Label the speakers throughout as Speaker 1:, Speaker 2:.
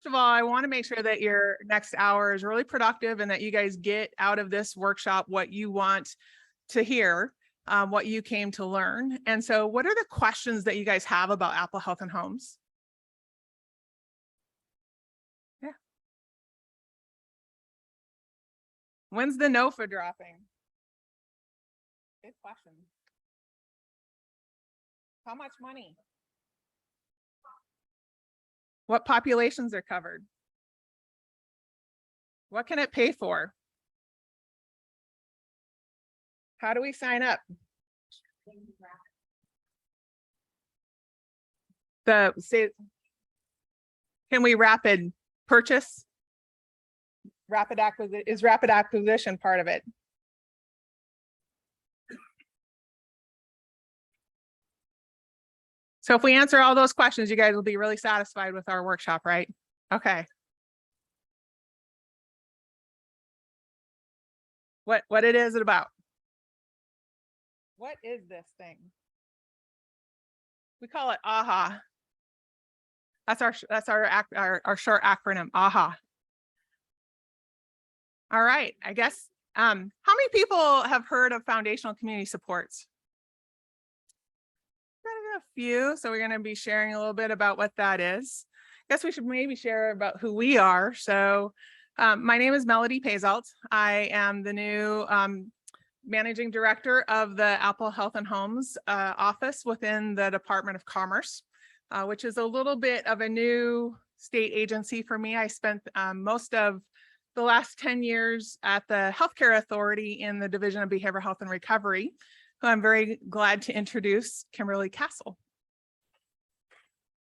Speaker 1: of all, I want to make sure that your next hour is really productive and that you guys get out of this workshop what you want to hear, what you came to learn. And so what are the questions that you guys have about Apple Health and Homes? Yeah. When's the NOFA dropping? Good question. How much money? What populations are covered? What can it pay for? How do we sign up? Can we rapid purchase? Is rapid acquisition part of it? So if we answer all those questions, you guys will be really satisfied with our workshop, right? Okay. What it is about? What is this thing? We call it AHA. That's our short acronym, AHA. All right, I guess, how many people have heard of foundational community supports? Got a few, so we're going to be sharing a little bit about what that is. I guess we should maybe share about who we are. So my name is Melodie Pazolt. I am the new managing director of the Apple Health and Homes office within the Department of Commerce, which is a little bit of a new state agency for me. I spent most of the last 10 years at the Healthcare Authority in the Division of Behavioral Health and Recovery, who I'm very glad to introduce, Kimberly Castle.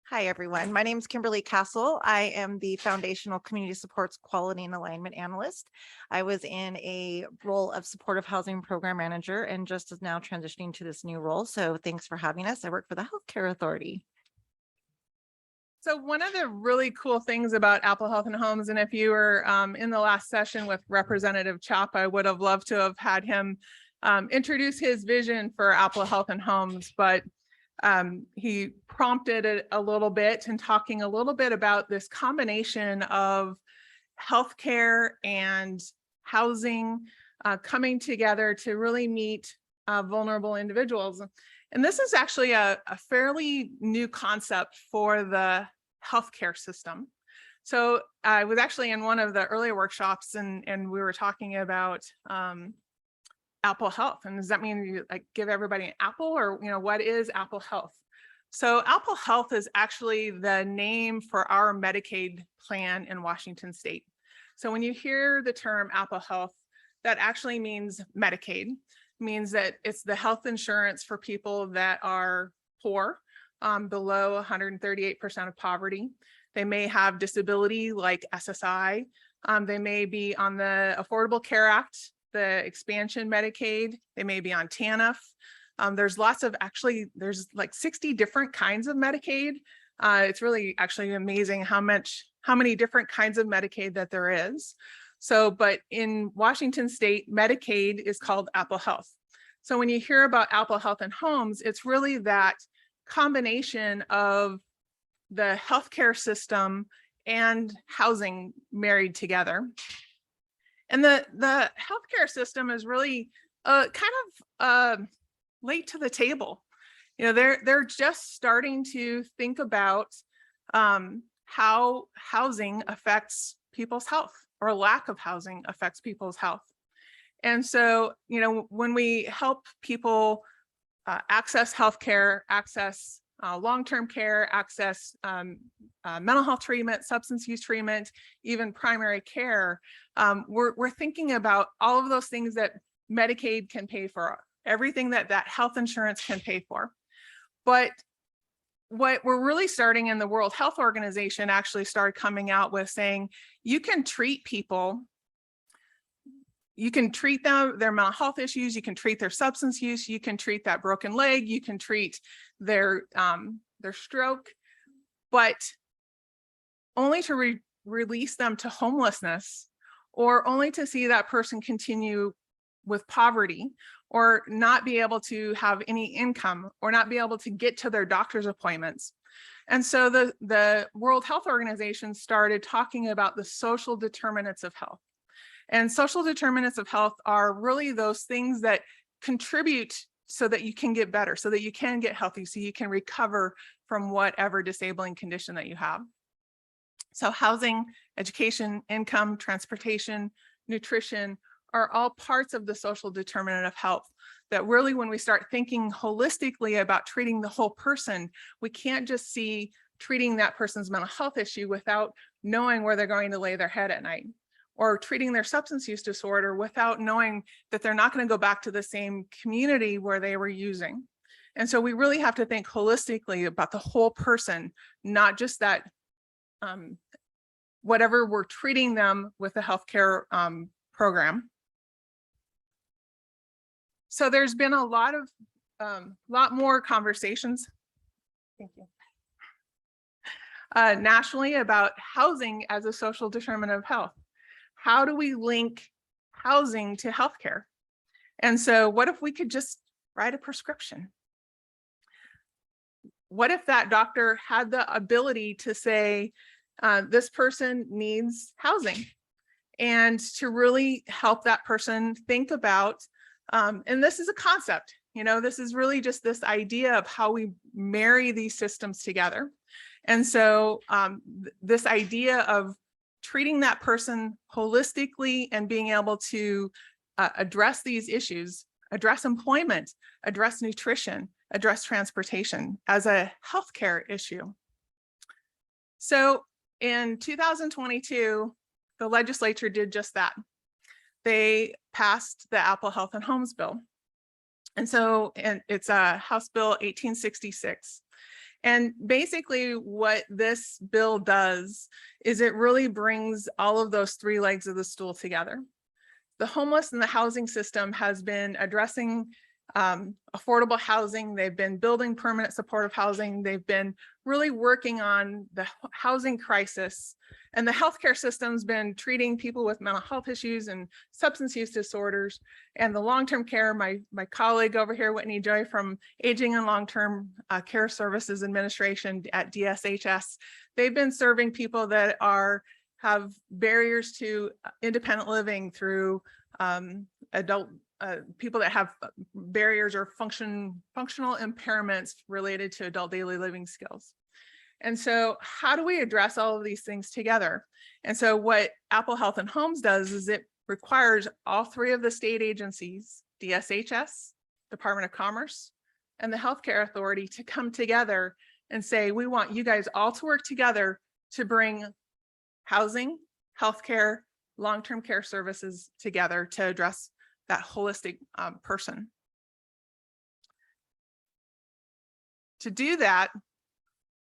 Speaker 2: Hi, everyone. My name is Kimberly Castle. I am the Foundational Community Supports Quality and Alignment Analyst. I was in a role of Supportive Housing Program Manager and just is now transitioning to this new role. So thanks for having us. I work for the Healthcare Authority.
Speaker 1: So one of the really cool things about Apple Health and Homes, and if you were in the last session with Representative Chop, I would have loved to have had him introduce his vision for Apple Health and Homes, but he prompted it a little bit and talking a little bit about this combination of healthcare and housing coming together to really meet vulnerable individuals. And this is actually a fairly new concept for the healthcare system. So I was actually in one of the earlier workshops and we were talking about Apple Health. And does that mean you like give everybody an apple, or what is Apple Health? So Apple Health is actually the name for our Medicaid plan in Washington State. So when you hear the term Apple Health, that actually means Medicaid. Means that it's the health insurance for people that are poor, below 138% of poverty. They may have disability like SSI. They may be on the Affordable Care Act, the expansion Medicaid. They may be on TANF. There's there's like 60 different kinds of Medicaid. It's really actually amazing how many different kinds of Medicaid that there is. So, but in Washington State, Medicaid is called Apple Health. So when you hear about Apple Health and Homes, it's really that combination of the healthcare system and housing married together. And the healthcare system is really kind of late to the table. They're just starting to think about how housing affects people's health, or lack of housing affects people's health. And so, when we help people access healthcare, access long-term care, access mental health treatment, substance use treatment, even primary care, we're thinking about all of those things that Medicaid can pay for, everything that health insurance can pay for. But what we're really starting in the World Health Organization actually started coming out with saying, you can treat people, you can treat their mental health issues, you can treat their substance use, you can treat that broken leg, you can treat their stroke, but only to release them to homelessness, or only to see that person continue with poverty, or not be able to have any income, or not be able to get to their doctor's appointments. And so the World Health Organization started talking about the social determinants of health. And social determinants of health are really those things that contribute so that you can get better, so that you can get healthy, so you can recover from whatever disabling condition that you have. So housing, education, income, transportation, nutrition are all parts of the social determinant of health that really, when we start thinking holistically about treating the whole person, we can't just see treating that person's mental health issue without knowing where they're going to lay their head at night, or treating their substance use disorder without knowing that they're not going to go back to the same community where they were using. And so we really have to think holistically about the whole person, not just that whatever we're treating them with a healthcare program. So there's been a lot more conversations. Thank you. Nationally about housing as a social determinant of health. How do we link housing to healthcare? And so what if we could just write a prescription? What if that doctor had the ability to say, this person needs housing, and to really help that person think about, and this is a concept, this is really just this idea of how we marry these systems together. And so this idea of treating that person holistically and being able to address these issues, address employment, address nutrition, address transportation as a healthcare issue. So in 2022, the legislature did just that. They passed the Apple Health and Homes Bill. And it's a House Bill 1866. And basically what this bill does is it really brings all of those three legs of the stool together. The homeless and the housing system has been addressing affordable housing. They've been building permanent supportive housing. They've been really working on the housing crisis. And the healthcare system's been treating people with mental health issues and substance use disorders. And the long-term care, my colleague over here, Whitney Joy from Aging and Long-Term Care Services Administration at DSHS, they've been serving people that have barriers to independent living through adult people that have barriers or functional impairments related to adult daily living skills. And so how do we address all of these things together? And so what Apple Health and Homes does is it requires all three of the state agencies, DSHS, Department of Commerce, and the Healthcare Authority, to come together and say, we want you guys all to work together to bring housing, healthcare, long-term care services together to address that holistic person. To do that,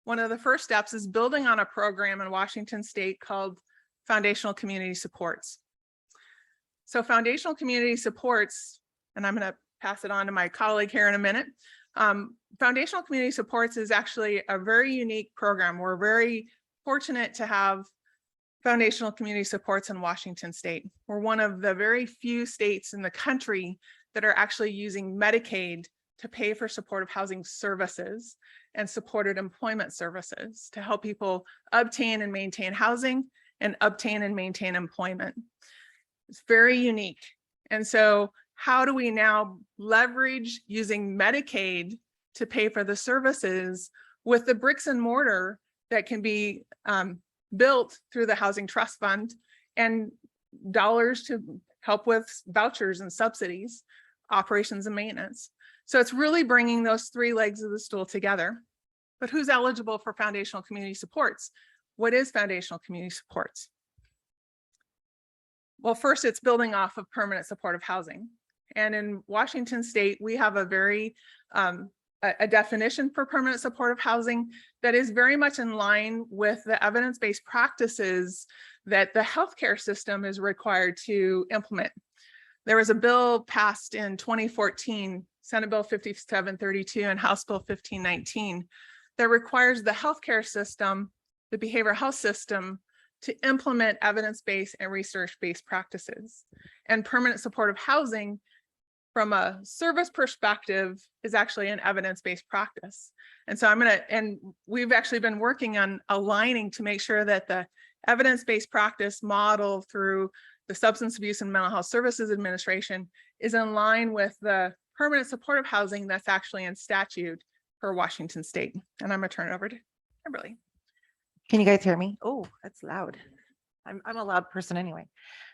Speaker 1: one of the first steps is building on a program in Washington State called Foundational Community Supports. So Foundational Community Supports, and I'm going to pass it on to my colleague here in a minute. Foundational Community Supports is actually a very unique program. We're very fortunate to have Foundational Community Supports in Washington State. We're one of the very few states in the country that are actually using Medicaid to pay for supportive housing services and supported employment services to help people obtain and maintain housing and obtain and maintain employment. It's very unique. And so how do we now leverage using Medicaid to pay for the services with the bricks and mortar that can be built through the Housing Trust Fund and dollars to help with vouchers and subsidies, operations and maintenance? So it's really bringing those three legs of the stool together. But who's eligible for Foundational Community Supports? What is Foundational Community Supports? Well, first, it's building off of permanent supportive housing. And in Washington State, we have a very a definition for permanent supportive housing that is very much in line with the evidence-based practices that the healthcare system is required to implement. There was a bill passed in 2014, Senate Bill 5732 and House Bill 1519, that requires the healthcare system, the behavioral health system, to implement evidence-based and research-based practices. And permanent supportive housing from a service perspective is actually an evidence-based practice. And so and we've actually been working on aligning to make sure that the evidence-based practice model through the Substance Abuse and Mental Health Services Administration is in line with the permanent supportive housing that's actually in statute for Washington State. And I'm gonna turn it over to Kimberly.
Speaker 2: Can you guys hear me? Oh, that's loud. I'm a loud person anyway.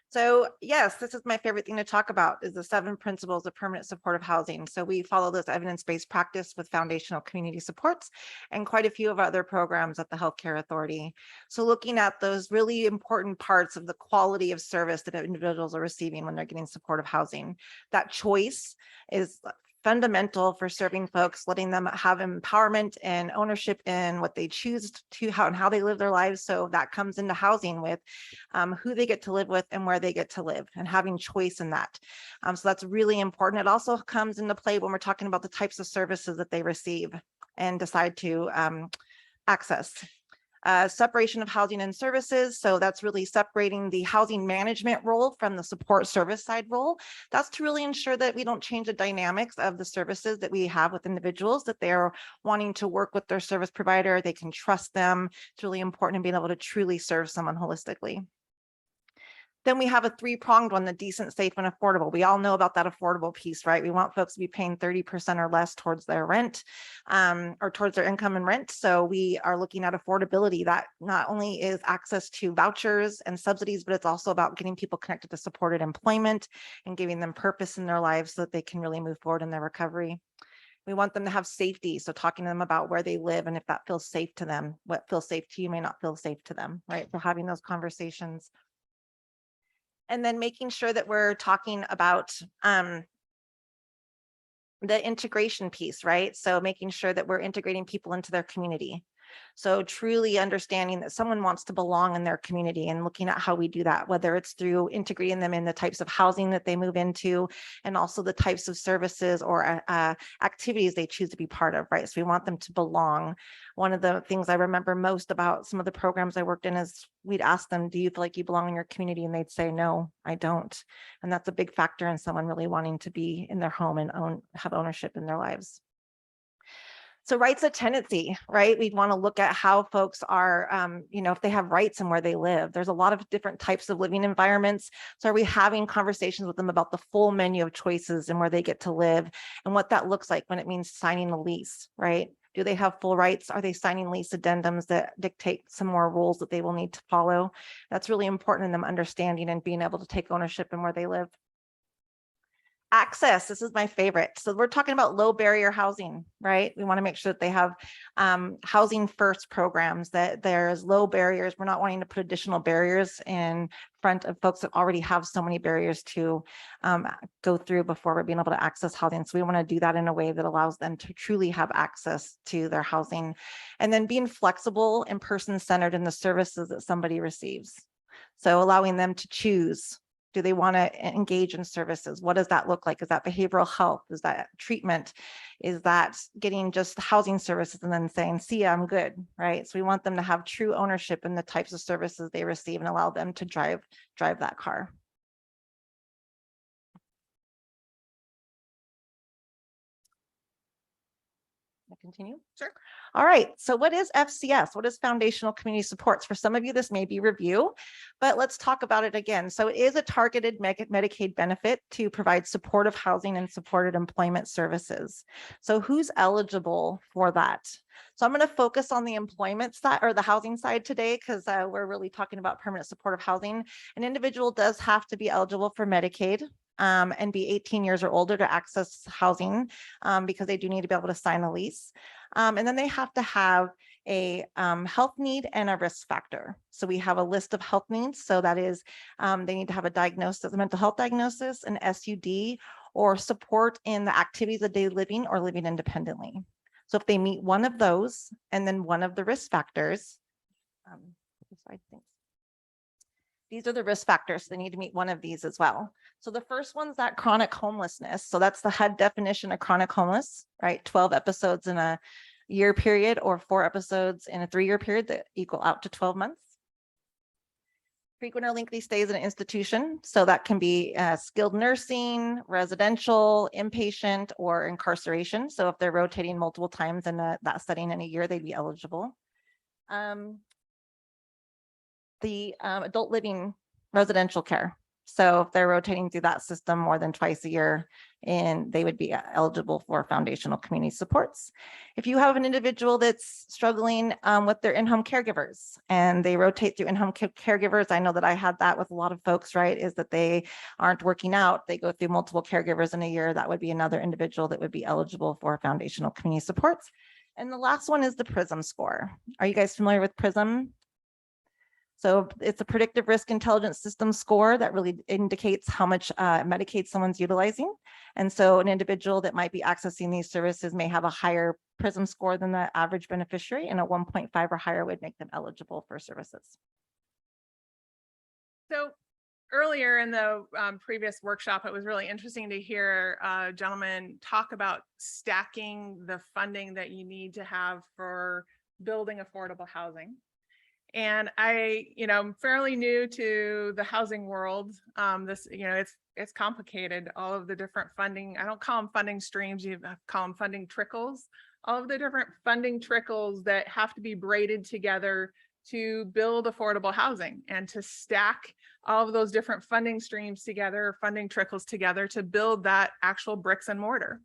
Speaker 2: So yes, this is my favorite thing to talk about is the 7 principles of permanent supportive housing. So we follow this evidence-based practice with foundational community supports and quite a few of other programs at the Healthcare Authority. So looking at those really important parts of the quality of service that individuals are receiving when they're getting supportive housing. That choice is fundamental for serving folks, letting them have empowerment and ownership in what they choose to how they live their lives. So that comes into housing with who they get to live with and where they get to live and having choice in that. So that's really important. It also comes into play when we're talking about the types of services that they receive and decide to access. Separation of housing and services. So that's really separating the housing management role from the support service side role. That's to really ensure that we don't change the dynamics of the services that we have with individuals, that they're wanting to work with their service provider. They can trust them. It's really important in being able to truly serve someone holistically. Then we have a 3-pronged one, the decent, safe, and affordable. We all know about that affordable piece, right? We want folks to be paying 30% or less towards their rent or towards their income and rent. So we are looking at affordability. That not only is access to vouchers and subsidies, but it's also about getting people connected to supported employment and giving them purpose in their lives so that they can really move forward in their recovery. We want them to have safety. So talking to them about where they live and if that feels safe to them, what feels safe to you may not feel safe to them, right? So having those conversations. And then making sure that we're talking about the integration piece, right? So making sure that we're integrating people into their community. So truly understanding that someone wants to belong in their community and looking at how we do that, whether it's through integrating them in the types of housing that they move into and also the types of services or activities they choose to be part of, right? So we want them to belong. One of the things I remember most about some of the programs I worked in is we'd ask them, do you feel like you belong in your community? And they'd say, no, I don't. And that's a big factor in someone really wanting to be in their home and have ownership in their lives. So rights of tenancy, right? We'd want to look at how folks are, if they have rights and where they live. There's a lot of different types of living environments. So are we having conversations with them about the full menu of choices and where they get to live and what that looks like when it means signing a lease, right? Do they have full rights? Are they signing lease addendums that dictate some more rules that they will need to follow? That's really important in them understanding and being able to take ownership in where they live. Access, this is my favorite. So we're talking about low barrier housing, right? We want to make sure that they have housing first programs, that there's low barriers. We're not wanting to put additional barriers in front of folks that already have so many barriers to go through before we're being able to access housing. So we want to do that in a way that allows them to truly have access to their housing. And then being flexible and person-centered in the services that somebody receives. So allowing them to choose. Do they want to engage in services? What does that look like? Is that behavioral health? Is that treatment? Is that getting just housing services and then saying, see, I'm good, right? So we want them to have true ownership in the types of services they receive and allow them to drive that car. Continue?
Speaker 1: Sure.
Speaker 2: All right. So what is FCS? What is Foundational Community Supports? For some of you, this may be review, but let's talk about it again. So it is a targeted Medicaid benefit to provide supportive housing and supported employment services. So who's eligible for that? So I'm going to focus on the employment side or the housing side today because we're really talking about permanent supportive housing. An individual does have to be eligible for Medicaid. And be 18 years or older to access housing because they do need to be able to sign a lease. And then they have to have a health need and a risk factor. So we have a list of health needs. So that is they need to have a diagnosis, a mental health diagnosis, an SUD, or support in the activities of daily living or living independently. So if they meet one of those and then one of the risk factors, these are the risk factors. So they need to meet one of these as well. So the first one's that chronic homelessness. So that's the HUD definition of chronic homeless, right? 12 episodes in a year period or 4 episodes in a 3-year period that equal out to 12 months. frequent or lengthy stays in an institution. So that can be skilled nursing, residential, inpatient, or incarceration. So if they're rotating multiple times in that setting in a year, they'd be eligible. The adult living residential care. So if they're rotating through that system more than twice a year, and they would be eligible for foundational community supports. If you have an individual that's struggling with their in-home caregivers and they rotate through in-home caregivers, I know that I had that with a lot of folks, right, is that they aren't working out. They go through multiple caregivers in a year. That would be another individual that would be eligible for foundational community supports. And the last one is the PRISM score. Are you guys familiar with PRISM? So it's a predictive risk intelligence system score that really indicates how much Medicaid someone's utilizing. And so an individual that might be accessing these services may have a higher PRISM score than the average beneficiary, and a 1.5 or higher would make them eligible for services.
Speaker 1: So earlier in the previous workshop, it was really interesting to hear a gentleman talk about stacking the funding that you need to have for building affordable housing. And I'm fairly new to the housing world. It's complicated. All of the different funding, I don't call them funding streams, you call them funding trickles. All of the different funding trickles that have to be braided together to build affordable housing and to stack all of those different funding streams together, funding trickles together to build that actual bricks and mortar.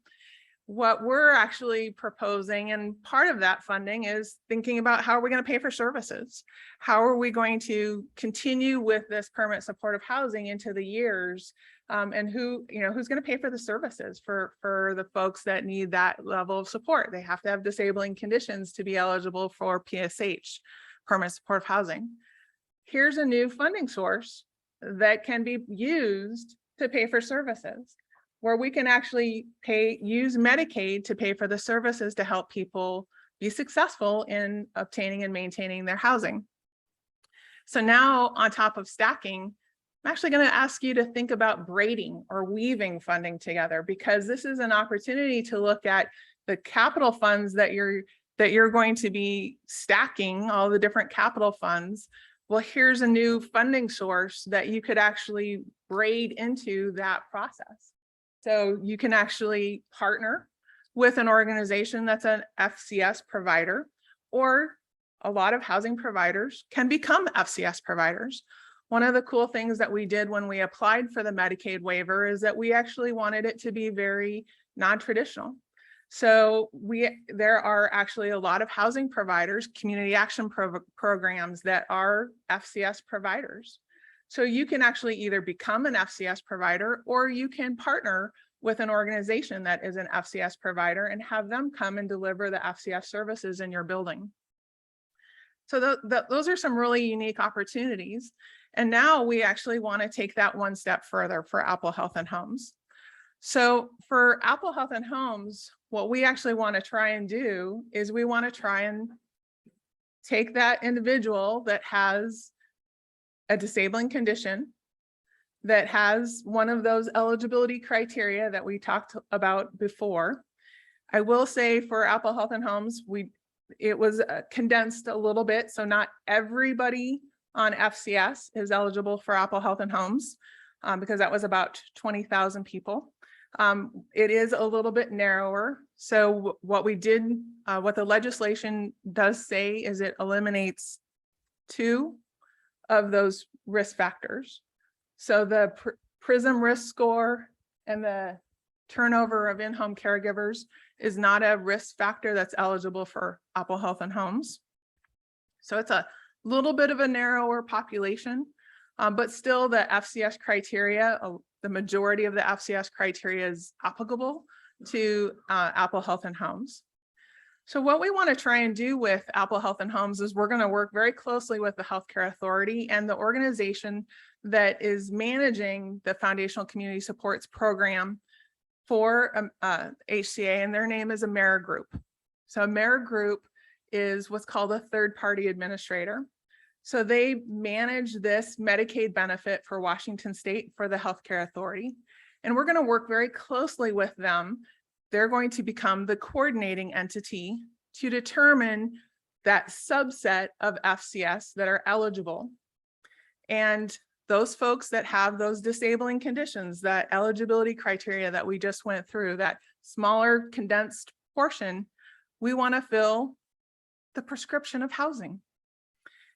Speaker 1: What we're actually proposing, and part of that funding is thinking about how are we going to pay for services? How are we going to continue with this permanent supportive housing into the years? And who's going to pay for the services for the folks that need that level of support? They have to have disabling conditions to be eligible for PSH, permanent supportive housing. Here's a new funding source that can be used to pay for services, where we can actually use Medicaid to pay for the services to help people be successful in obtaining and maintaining their housing. So now, on top of stacking, I'm actually going to ask you to think about braiding or weaving funding together, because this is an opportunity to look at the capital funds that you're going to be stacking, all the different capital funds. Well, here's a new funding source that you could actually braid into that process. So you can actually partner with an organization that's an FCS provider, or a lot of housing providers can become FCS providers. One of the cool things that we did when we applied for the Medicaid waiver is that we actually wanted it to be very non-traditional. So there are actually a lot of housing providers, community action programs that are FCS providers. So you can actually either become an FCS provider, or you can partner with an organization that is an FCS provider and have them come and deliver the FCS services in your building. So those are some really unique opportunities. And now we actually want to take that one step further for Apple Health and Homes. So for Apple Health and Homes, what we actually want to try and do is we want to try and take that individual that has a disabling condition, that has one of those eligibility criteria that we talked about before. I will say for Apple Health and Homes, it was condensed a little bit. So not everybody on FCS is eligible for Apple Health and Homes, because that was about 20,000 people. It is a little bit narrower. So what the legislation does say is it eliminates 2 of those risk factors. So the PRISM risk score and the turnover of in-home caregivers is not a risk factor that's eligible for Apple Health and Homes. So it's a little bit of a narrower population, but still the FCS criteria, the majority of the FCS criteria is applicable to Apple Health and Homes. So what we want to try and do with Apple Health and Homes is we're going to work very closely with the Healthcare Authority and the organization that is managing the Foundational Community Supports Program for HCA, and their name is AmeriGroup. So AmeriGroup is what's called a third-party administrator. So they manage this Medicaid benefit for Washington State for the Healthcare Authority, and we're going to work very closely with them. They're going to become the coordinating entity to determine that subset of FCS that are eligible. And those folks that have those disabling conditions, that eligibility criteria that we just went through, that smaller condensed portion, we want to fill the prescription of housing.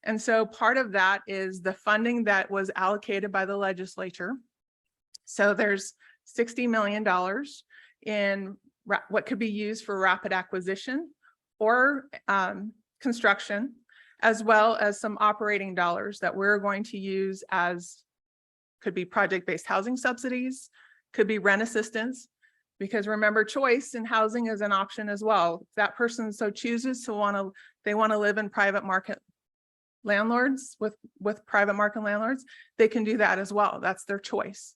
Speaker 1: And so part of that is the funding that was allocated by the legislature. So there's $60 million in what could be used for rapid acquisition or construction, as well as some operating dollars that we're going to use as could be project-based housing subsidies, could be rent assistance, because remember, choice in housing is an option as well. If that person so chooses to they want to live in private market landlords with private market landlords, they can do that as well. That's their choice.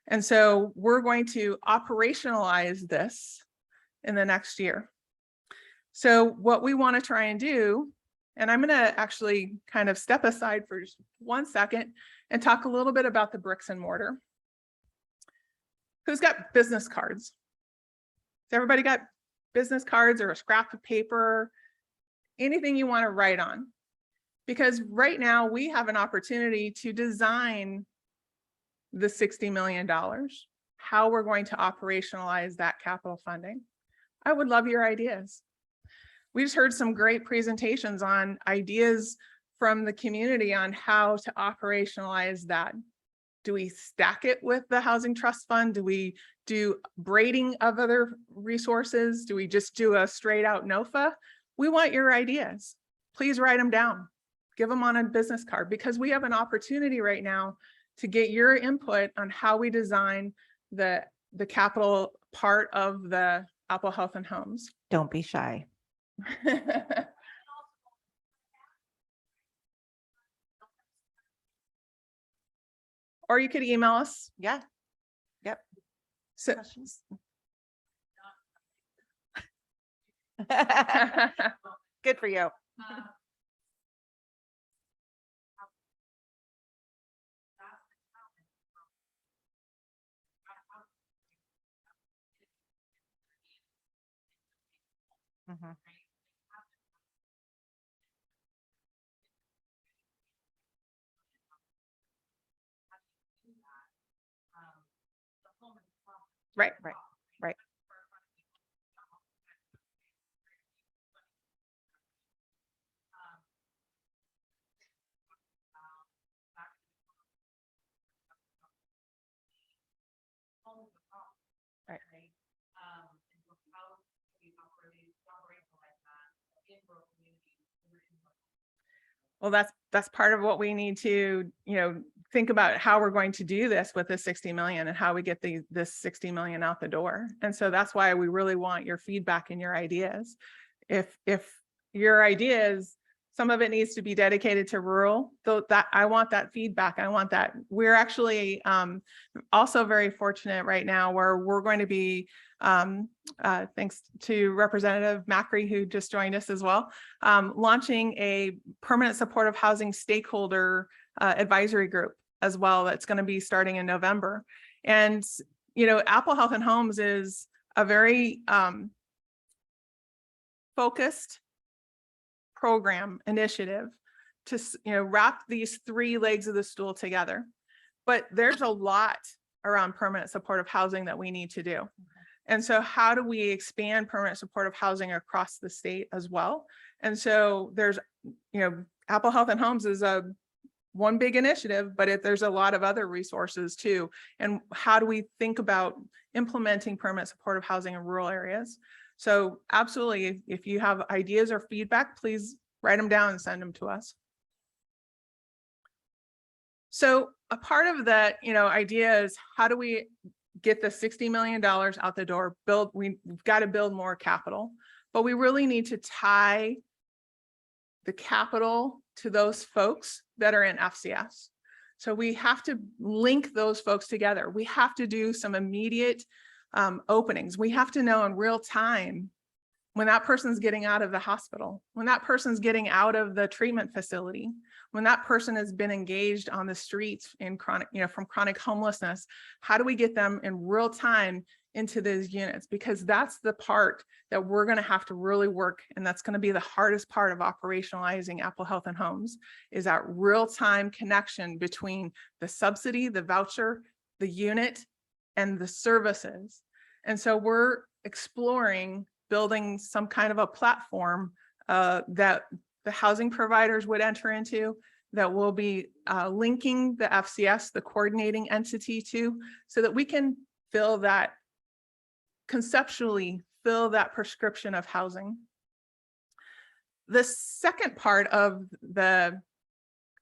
Speaker 1: And so we're going to operationalize this in the next year. So what we want to try and do, and I'm going to actually kind of step aside for just 1 second and talk a little bit about the bricks and mortar. Who's got business cards? Has everybody got business cards or a scrap of paper? Anything you want to write on? Because right now we have an opportunity to design the $60 million, how we're going to operationalize that capital funding. I would love your ideas. We just heard some great presentations on ideas from the community on how to operationalize that. Do we stack it with the Housing Trust Fund? Do we do braiding of other resources? Do we just do a straight out NOFA? We want your ideas. Please write them down. Give them on a business card, because we have an opportunity right now to get your input on how we design the capital part of the Apple Health and Homes.
Speaker 2: Don't be shy.
Speaker 1: Or you could email us.
Speaker 2: Yeah. Yep.
Speaker 1: So,
Speaker 2: Questions? Good for you. Mhm.
Speaker 1: right.
Speaker 2: Right. Right.
Speaker 1: Well, that's part of what we need to, think about how we're going to do this with the 60 million and how we get this 60 million out the door. And so that's why we really want your feedback and your ideas. If your ideas, some of it needs to be dedicated to rural, though, that I want that feedback. I want that. We're actually also very fortunate right now where we're going to be, thanks to Representative Macri, who just joined us as well, launching a permanent supportive housing stakeholder advisory group as well. That's going to be starting in November. And, Apple Health and Homes is a very focused program initiative to, wrap these three legs of the stool together. But there's a lot around permanent supportive housing that we need to do. And so how do we expand permanent supportive housing across the state as well? And so there's, Apple Health and Homes is one big initiative, but there's a lot of other resources too. And how do we think about implementing permanent supportive housing in rural areas? So absolutely, if you have ideas or feedback, please write them down and send them to us. So a part of that, idea is how do we get the $60 million out the door? We've got to build more capital, but we really need to tie the capital to those folks that are in FCS. So we have to link those folks together. We have to do some immediate openings. We have to know in real time when that person's getting out of the hospital, when that person's getting out of the treatment facility, when that person has been engaged on the streets in chronic, from chronic homelessness. How do we get them in real time into those units, because that's the part that we're going to have to really work. And that's going to be the hardest part of operationalizing Apple Health and Homes, is that real-time connection between the subsidy, the voucher, the unit, and the services. And so we're exploring building some kind of a platform that the housing providers would enter into, that will be linking the FCS, the coordinating entity, to, so that we can fill that, conceptually fill that prescription of housing. The second part of the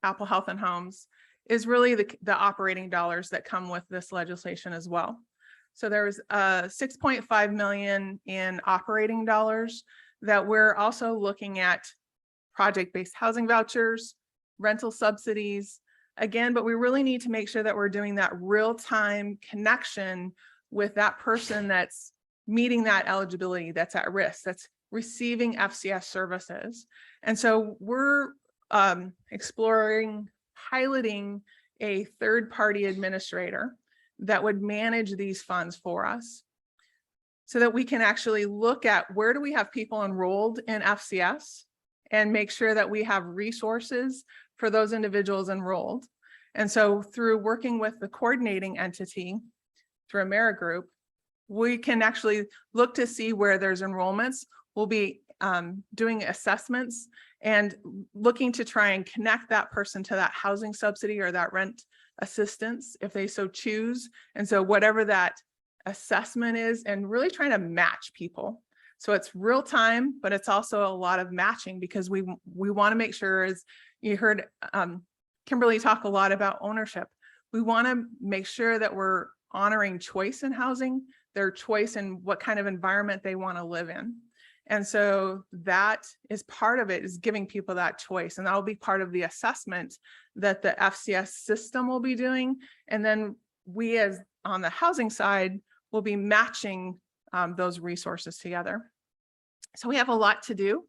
Speaker 1: Apple Health and Homes is really the operating dollars that come with this legislation as well. So there's 6.5 million in operating dollars that we're also looking at project-based housing vouchers, rental subsidies, again, but we really need to make sure that we're doing that real-time connection with that person that's meeting that eligibility, that's at risk, that's receiving FCS services. And so we're exploring piloting a third-party administrator that would manage these funds for us, so that we can actually look at where do we have people enrolled in FCS and make sure that we have resources for those individuals enrolled. And so through working with the coordinating entity through AmeriGroup, we can actually look to see where there's enrollments. We'll be doing assessments and looking to try and connect that person to that housing subsidy or that rent assistance if they so choose. And so whatever that assessment is, and really trying to match people. So it's real time, but it's also a lot of matching, because we want to make sure, as you heard Kimberly talk a lot about ownership, we want to make sure that we're honoring choice in housing, their choice in what kind of environment they want to live in. And so that is part of it, is giving people that choice. And that will be part of the assessment that the FCS system will be doing. And then we, as on the housing side, will be matching those resources together. So we have a lot to do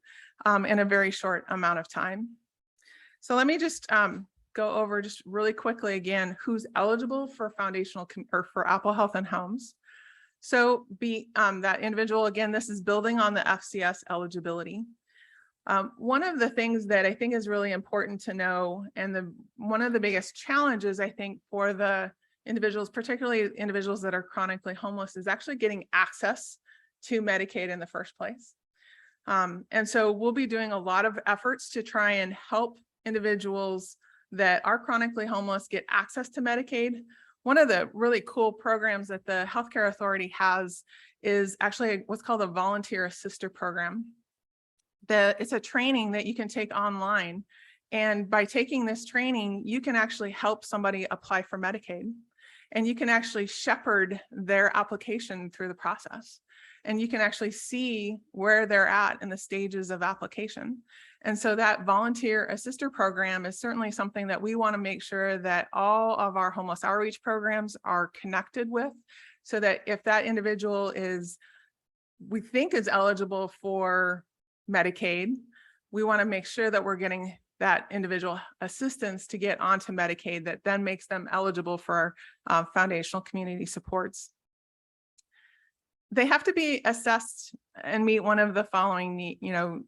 Speaker 1: in a very short amount of time. So let me just go over just really quickly again, who's eligible for foundational or for Apple Health and Homes. So that individual, again, this is building on the FCS eligibility. One of the things that I think is really important to know, and one of the biggest challenges I think for the individuals, particularly individuals that are chronically homeless, is actually getting access to Medicaid in the first place. And so we'll be doing a lot of efforts to try and help individuals that are chronically homeless get access to Medicaid. One of the really cool programs that the Healthcare Authority has is actually what's called a volunteer assister program. It's a training that you can take online. And by taking this training, you can actually help somebody apply for Medicaid. And you can actually shepherd their application through the process. And you can actually see where they're at in the stages of application. And so that volunteer assister program is certainly something that we want to make sure that all of our homeless outreach programs are connected with, so that if that individual we think is eligible for Medicaid, we want to make sure that we're getting that individual assistance to get onto Medicaid, that then makes them eligible for foundational community supports. They have to be assessed and meet one of the following needs,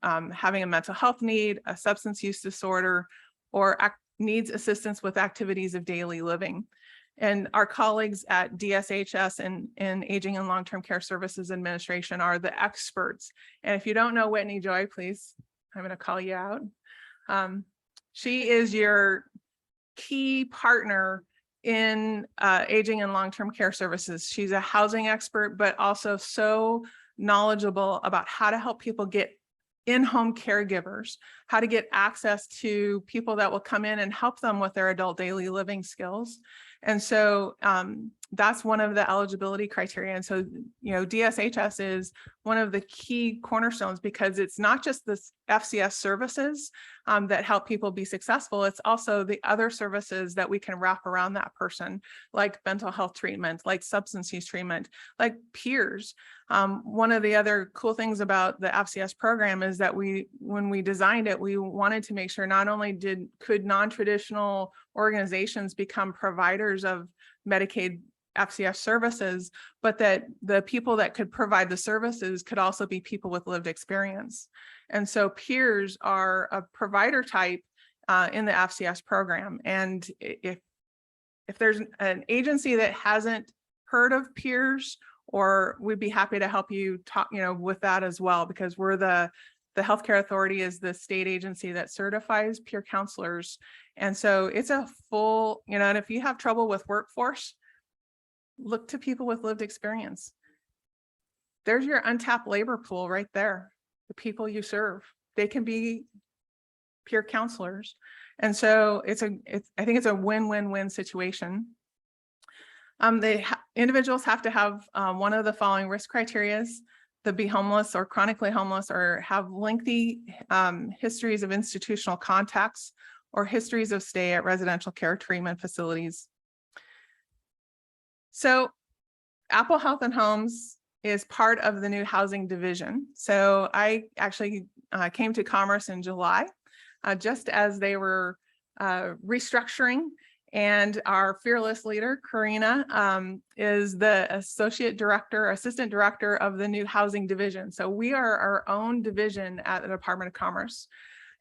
Speaker 1: having a mental health need, a substance use disorder, or needs assistance with activities of daily living. And our colleagues at DSHS and Aging and Long-Term Care Services Administration are the experts. And if you don't know Whitney Joy, please, I'm going to call you out. She is your key partner in aging and long-term care services. She's a housing expert, but also so knowledgeable about how to help people get in-home caregivers, how to get access to people that will come in and help them with their adult daily living skills. And so that's one of the eligibility criteria. And so, DSHS is one of the key cornerstones, because it's not just the FCS services that help people be successful. It's also the other services that we can wrap around that person, like mental health treatment, like substance use treatment, like peers. One of the other cool things about the FCS program is that when we designed it, we wanted to make sure not only could non-traditional organizations become providers of Medicaid FCS services, but that the people that could provide the services could also be people with lived experience. And so peers are a provider type in the FCS program. And if there's an agency that hasn't heard of peers, or we'd be happy to help you talk, with that as well, because we're the healthcare authority is the state agency that certifies peer counselors. And so it's a full, and if you have trouble with workforce, look to people with lived experience. There's your untapped labor pool right there. The people you serve, they can be peer counselors. And so I think it's a win-win-win situation. Individuals have to have one of the following risk criteria: to be homeless or chronically homeless, or have lengthy histories of institutional contacts, or histories of stay at residential care treatment facilities. So Apple Health and Homes is part of the new housing division. So I actually came to Commerce in July, just as they were restructuring. And our fearless leader, Karina, is the assistant director of the new housing division. So we are our own division at the Department of Commerce.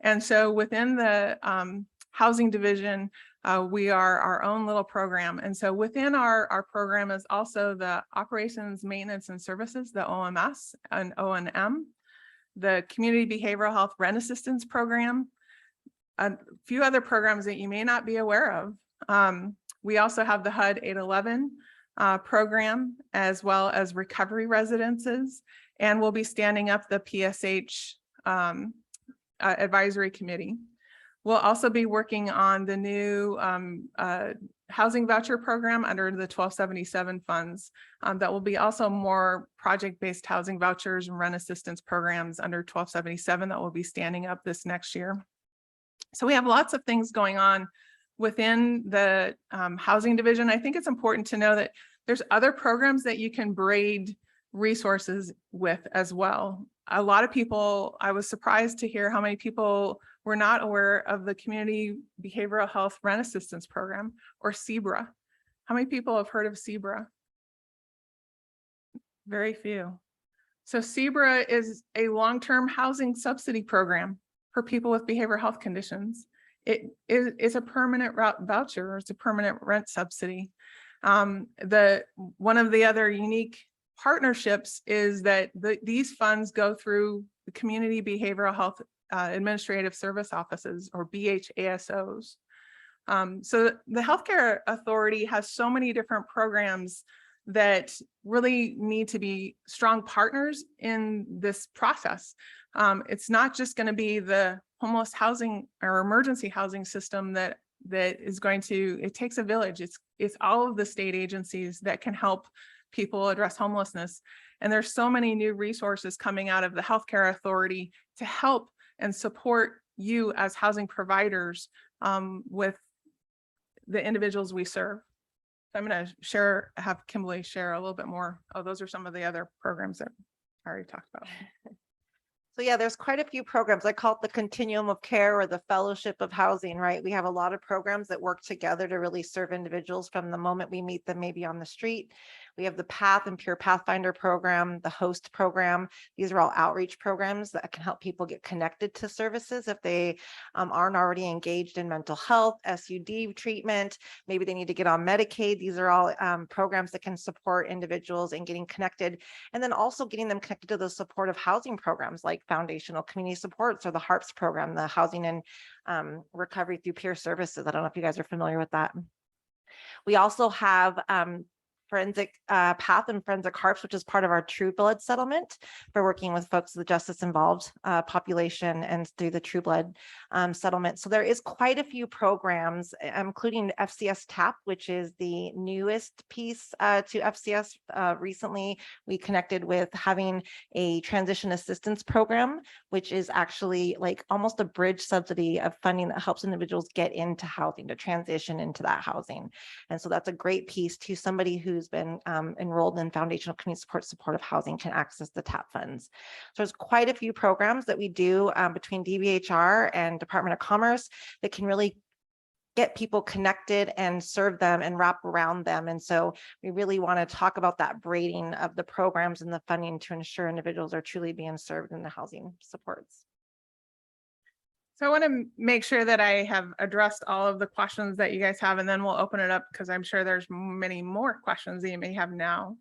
Speaker 1: And so within the housing division, we are our own little program. And so within our program is also the Operations, Maintenance, and Services, the OMS and O&M, the Community Behavioral Health Rent Assistance Program, a few other programs that you may not be aware of. We also have the HUD 811 program, as well as recovery residences, and we'll be standing up the PSH advisory committee. We'll also be working on the new housing voucher program under the 1277 funds. That will be also more project-based housing vouchers and rent assistance programs under 1277 that will be standing up this next year. So we have lots of things going on within the housing division. I think it's important to know that there's other programs that you can braid resources with as well. A lot of people, I was surprised to hear how many people were not aware of the Community Behavioral Health Rent Assistance Program, or CBRA. How many people have heard of CBRA? Very few. So CBRA is a long-term housing subsidy program for people with behavioral health conditions. It's a permanent voucher, or it's a permanent rent subsidy. One of the other unique partnerships is that these funds go through the Community Behavioral Health Administrative Service Offices, or BHASOs. So the Healthcare Authority has so many different programs that really need to be strong partners in this process. It's not just going to be the homeless housing or emergency housing system that is going to, it takes a village. It's all of the state agencies that can help people address homelessness. And there's so many new resources coming out of the Healthcare Authority to help and support you as housing providers with the individuals we serve. So I'm going to have Kimberly share a little bit more. Oh, those are some of the other programs that I already talked about.
Speaker 2: So yeah, there's quite a few programs. I call it the continuum of care, or the fellowship of housing, right? We have a lot of programs that work together to really serve individuals from the moment we meet them, maybe on the street. We have the PATH and Peer Pathfinder program, the HOST program. These are all outreach programs that can help people get connected to services if they aren't already engaged in mental health, SUD treatment. Maybe they need to get on Medicaid. These are all programs that can support individuals in getting connected, and then also getting them connected to those supportive housing programs like foundational community supports, or the HARPS program, the housing and recovery through peer services. I don't know if you guys are familiar with that. We also have forensic PATH and forensic HARPS, which is part of our True Blood settlement for working with folks with the justice involved population and through the True Blood settlement. So there is quite a few programs, including FCS TAP, which is the newest piece to FCS. Recently, we connected with having a transition assistance program, which is actually like almost a bridge subsidy of funding that helps individuals get into housing, to transition into that housing. And so that's a great piece to somebody who's been enrolled in foundational community supportive housing can access the TAP funds. So there's quite a few programs that we do between DBHR and Department of Commerce that can really get people connected and serve them and wrap around them. And so we really want to talk about that braiding of the programs and the funding to ensure individuals are truly being served in the housing supports.
Speaker 1: So I want to make sure that I have addressed all of the questions that you guys have, and then we'll open it up because I'm sure there's many more questions that you may have now.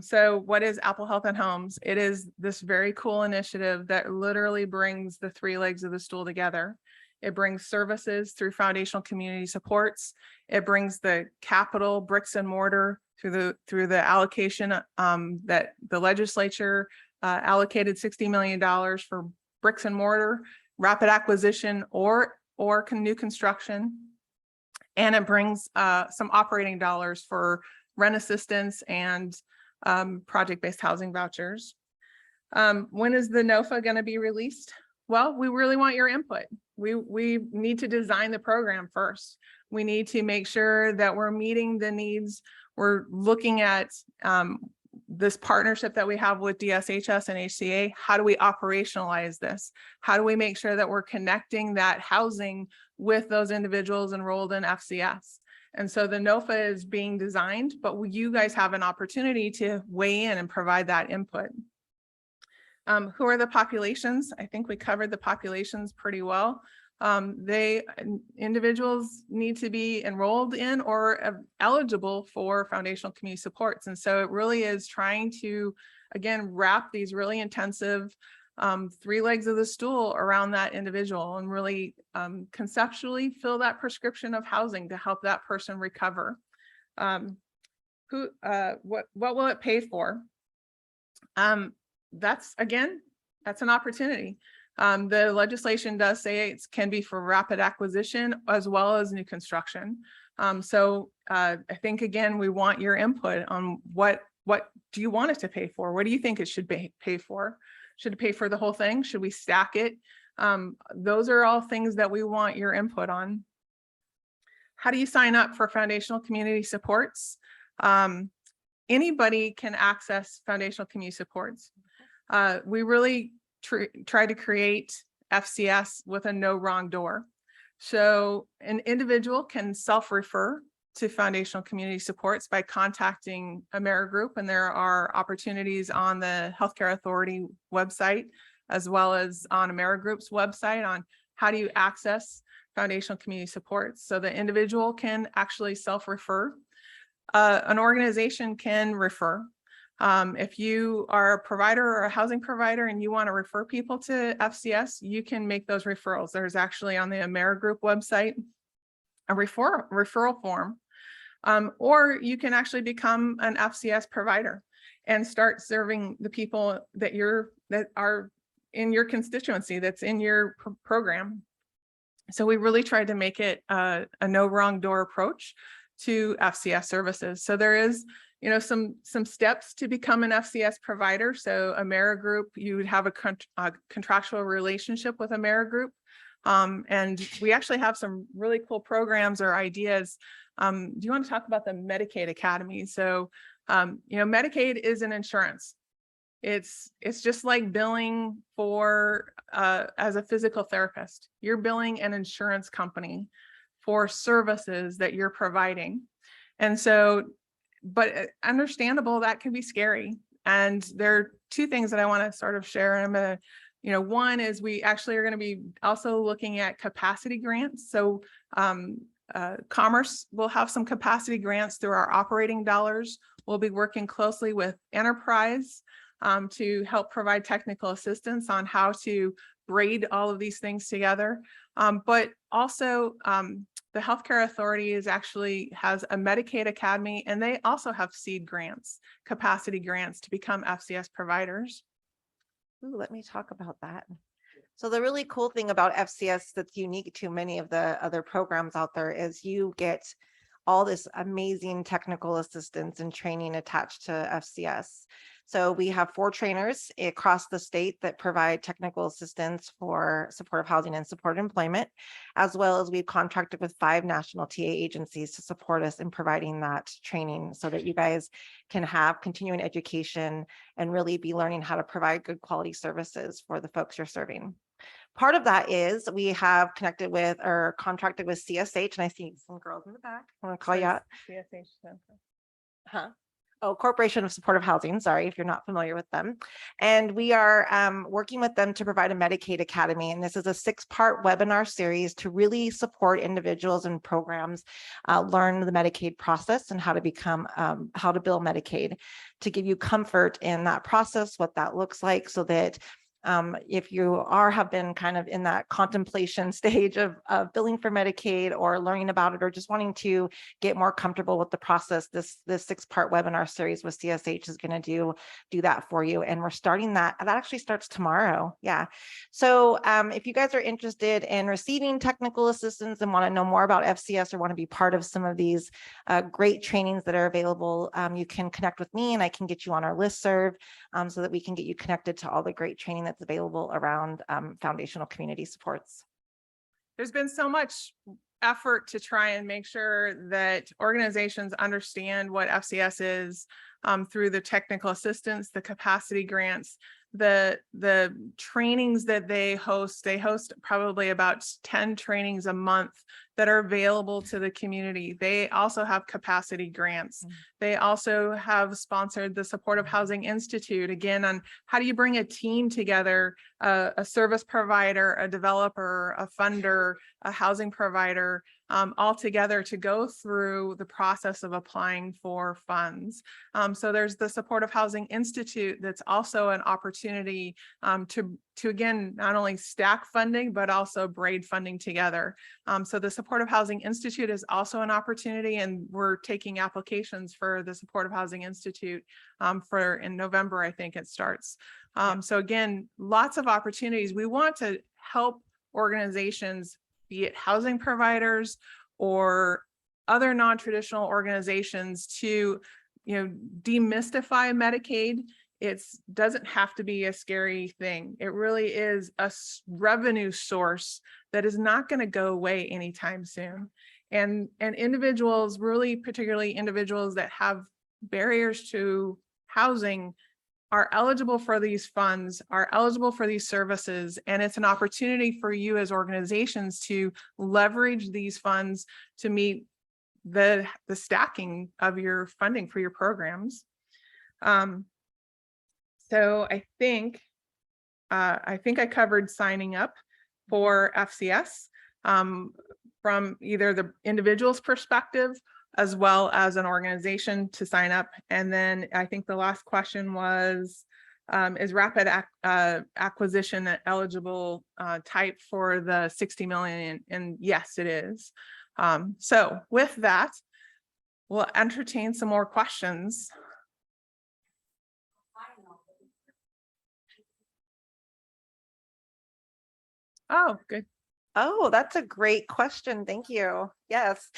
Speaker 1: So what is Apple Health and Homes? It is this very cool initiative that literally brings the three legs of the stool together. It brings services through foundational community supports. It brings the capital, bricks and mortar through the allocation that the legislature allocated $60 million for bricks and mortar, rapid acquisition, or new construction. And it brings some operating dollars for rent assistance and project-based housing vouchers. When is the NOFA going to be released? Well, we really want your input. We need to design the program first. We need to make sure that we're meeting the needs. We're looking at this partnership that we have with DSHS and HCA. How do we operationalize this? How do we make sure that we're connecting that housing with those individuals enrolled in FCS? And so the NOFA is being designed, but you guys have an opportunity to weigh in and provide that input. Who are the populations? I think we covered the populations pretty well. Individuals need to be enrolled in or eligible for foundational community supports. And so it really is trying to, again, wrap these really intensive three legs of the stool around that individual and really conceptually fill that prescription of housing to help that person recover. What will it pay for? That's an opportunity. The legislation does say it can be for rapid acquisition as well as new construction. So I think, again, we want your input on what do you want it to pay for? What do you think it should pay for? Should it pay for the whole thing? Should we stack it? Those are all things that we want your input on. How do you sign up for foundational community supports? Anybody can access foundational community supports. We really try to create FCS with a no wrong door. So an individual can self-refer to foundational community supports by contacting AmeriGroup, and there are opportunities on the Healthcare Authority website as well as on AmeriGroup's website on how do you access foundational community supports. So the individual can actually self-refer. An organization can refer. If you are a provider or a housing provider and you want to refer people to FCS, you can make those referrals. There's actually on the AmeriGroup website a referral form, or you can actually become an FCS provider and start serving the people that are in your constituency, that's in your program. So we really tried to make it a no wrong door approach to FCS services. So there is, some steps to become an FCS provider. So AmeriGroup, you would have a contractual relationship with AmeriGroup. And we actually have some really cool programs or ideas. Do you want to talk about the Medicaid Academy? So, Medicaid is an insurance. It's just like billing for as a physical therapist. You're billing an insurance company for services that you're providing. And so, but understandable, that can be scary. And there are two things that I want to sort of share. And I'm going to, one is we actually are going to be also looking at capacity grants. So Commerce will have some capacity grants through our operating dollars. We'll be working closely with Enterprise to help provide technical assistance on how to braid all of these things together. But also the Healthcare Authority has a Medicaid Academy, and they also have seed grants, capacity grants to become FCS providers.
Speaker 2: Ooh, let me talk about that. So the really cool thing about FCS that's unique to many of the other programs out there is you get all this amazing technical assistance and training attached to FCS. So we have 4 trainers across the state that provide technical assistance for supportive housing and supported employment, as well as we've contracted with 5 national TA agencies to support us in providing that training so that you guys can have continuing education and really be learning how to provide good quality services for the folks you're serving. Part of that is we have connected with or contracted with CSH, and I see some girls in the back. I'm going to call you out.
Speaker 1: CSH Center.
Speaker 2: Huh? Oh, Corporation of Supportive Housing, sorry if you're not familiar with them. And we are working with them to provide a Medicaid Academy. And this is a 6-part webinar series to really support individuals and programs learn the Medicaid process and how to become, how to bill Medicaid, to give you comfort in that process, what that looks like, so that if you have been kind of in that contemplation stage of billing for Medicaid or learning about it, or just wanting to get more comfortable with the process, this 6-part webinar series with CSH is going to do that for you. And we're starting that actually starts tomorrow. Yeah. So if you guys are interested in receiving technical assistance and want to know more about FCS or want to be part of some of these great trainings that are available, you can connect with me and I can get you on our listserv so that we can get you connected to all the great training that's available around foundational community supports.
Speaker 1: There's been so much effort to try and make sure that organizations understand what FCS is through the technical assistance, the capacity grants, the trainings that they host probably about 10 trainings a month that are available to the community. They also have capacity grants. They also have sponsored the Supportive Housing Institute, again, on how do you bring a team together, a service provider, a developer, a funder, a housing provider, all together to go through the process of applying for funds. So there's the Supportive Housing Institute that's also an opportunity to again, not only stack funding, but also braid funding together. So the Supportive Housing Institute is also an opportunity, and we're taking applications for the Supportive Housing Institute for in November, I think it starts. So again, lots of opportunities. We want to help organizations, be it housing providers or other non-traditional organizations, to demystify Medicaid. It doesn't have to be a scary thing. It really is a revenue source that is not going to go away anytime soon. And individuals, really particularly individuals that have barriers to housing, are eligible for these funds, are eligible for these services. And it's an opportunity for you as organizations to leverage these funds to meet the stacking of your funding for your programs. So I think I covered signing up for FCS from either the individual's perspective as well as an organization to sign up. And then I think the last question was, is rapid acquisition an eligible type for the 60 million? And yes, it is. So with that, we'll entertain some more questions. Oh, good.
Speaker 2: Oh, that's a great question. Thank you. Yes.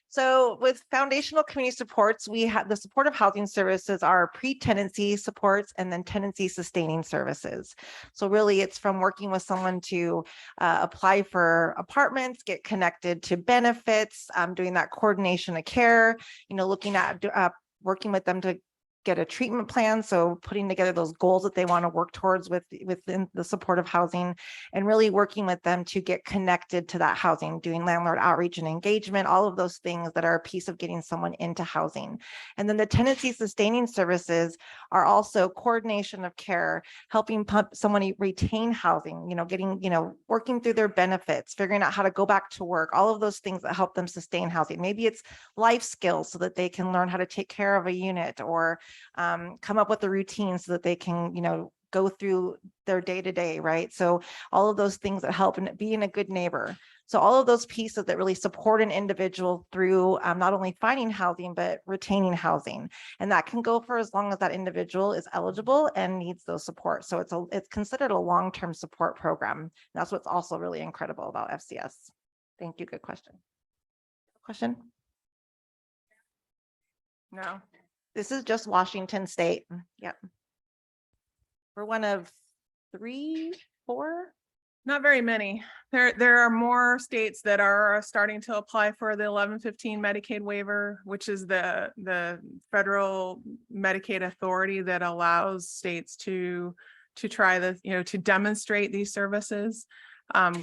Speaker 2: So with foundational community supports, we have the supportive housing services are pre-tenancy supports and then tenancy sustaining services. So really it's from working with someone to apply for apartments, get connected to benefits, doing that coordination of care, looking at working with them to get a treatment plan. So putting together those goals that they want to work towards within the supportive housing, and really working with them to get connected to that housing, doing landlord outreach and engagement, all of those things that are a piece of getting someone into housing. And then the tenancy sustaining services are also coordination of care, helping someone retain housing, working through their benefits, figuring out how to go back to work, all of those things that help them sustain housing. Maybe it's life skills so that they can learn how to take care of a unit, or come up with a routine so that they can, go through their day-to-day, right? So all of those things that help in being a good neighbor. So all of those pieces that really support an individual through not only finding housing, but retaining housing. And that can go for as long as that individual is eligible and needs those support. So it's considered a long-term support program. That's what's also really incredible about FCS. Thank you. Good question. Question?
Speaker 1: No.
Speaker 2: This is just Washington State. Yep. We're one of 3, 4.
Speaker 1: Not very many. There are more states that are starting to apply for the 1115 Medicaid waiver, which is the federal Medicaid authority that allows states to try to demonstrate these services.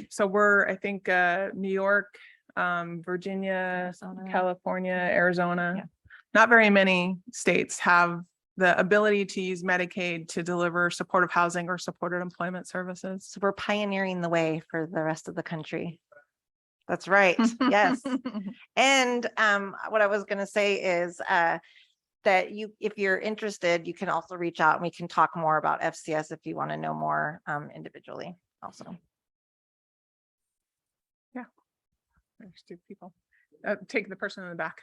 Speaker 1: So we're, I think, New York, Virginia,
Speaker 2: Arizona.
Speaker 1: California, Arizona.
Speaker 2: Yeah.
Speaker 1: Not very many states have the ability to use Medicaid to deliver supportive housing or supported employment services.
Speaker 2: So we're pioneering the way for the rest of the country. That's right. Yes. And what I was going to say is that if you're interested, you can also reach out and we can talk more about FCS if you want to know more individually also.
Speaker 1: Yeah. There's two people. Take the person in the back.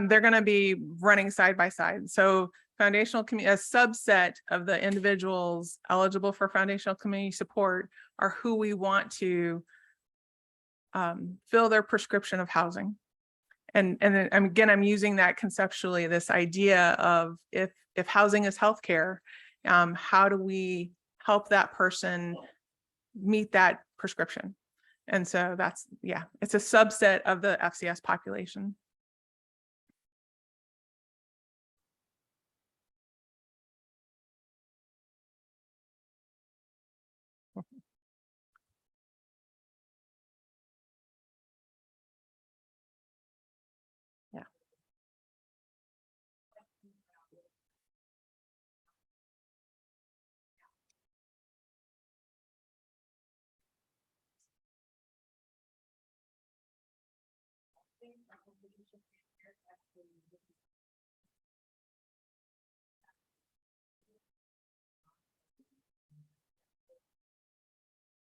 Speaker 1: They're going to be running side by side. So foundational community, a subset of the individuals eligible for foundational community support are who we want to fill their prescription of housing. And then again, I'm using that conceptually, this idea of if housing is healthcare, how do we help that person meet that prescription? And so that's, yeah, it's a subset of the FCS population. Yeah.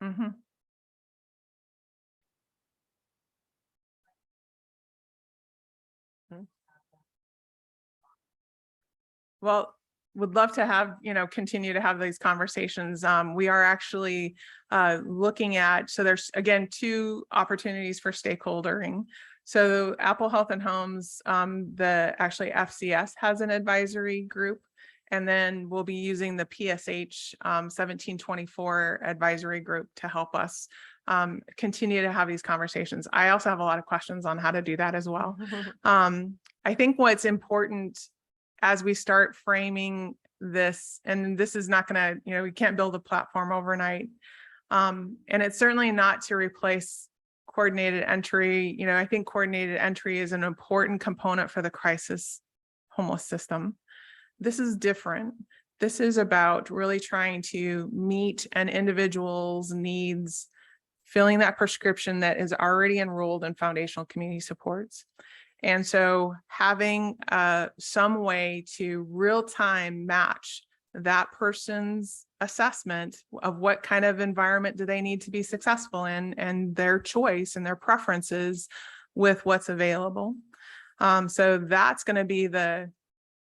Speaker 1: Mm-hmm. Well, would love to have, continue to have these conversations. We are actually looking at, so there's again, 2 opportunities for stakeholdering. So Apple Health and Homes, actually FCS has an advisory group, and then we'll be using the PSH 1724 advisory group to help us continue to have these conversations. I also have a lot of questions on how to do that as well. I think what's important as we start framing this, and this is not going to, we can't build a platform overnight. And it's certainly not to replace coordinated entry. I think coordinated entry is an important component for the crisis homeless system. This is different. This is about really trying to meet an individual's needs, filling that prescription that is already enrolled in foundational community supports. And so having some way to real-time match that person's assessment of what kind of environment do they need to be successful in, and their choice and their preferences with what's available. So that's going to be the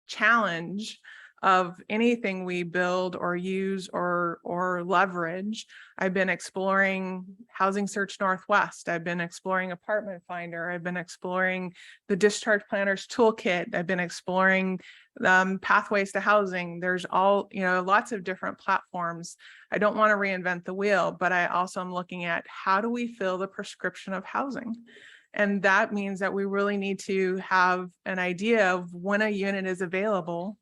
Speaker 1: challenge of anything we build or use or leverage. I've been exploring Housing Search Northwest. I've been exploring Apartment Finder. I've been exploring the Discharge Planners Toolkit. I've been exploring Pathways to Housing. There's lots of different platforms. I don't want to reinvent the wheel, but I also am looking at how do we fill the prescription of housing? And that means that we really need to have an idea of when a unit is available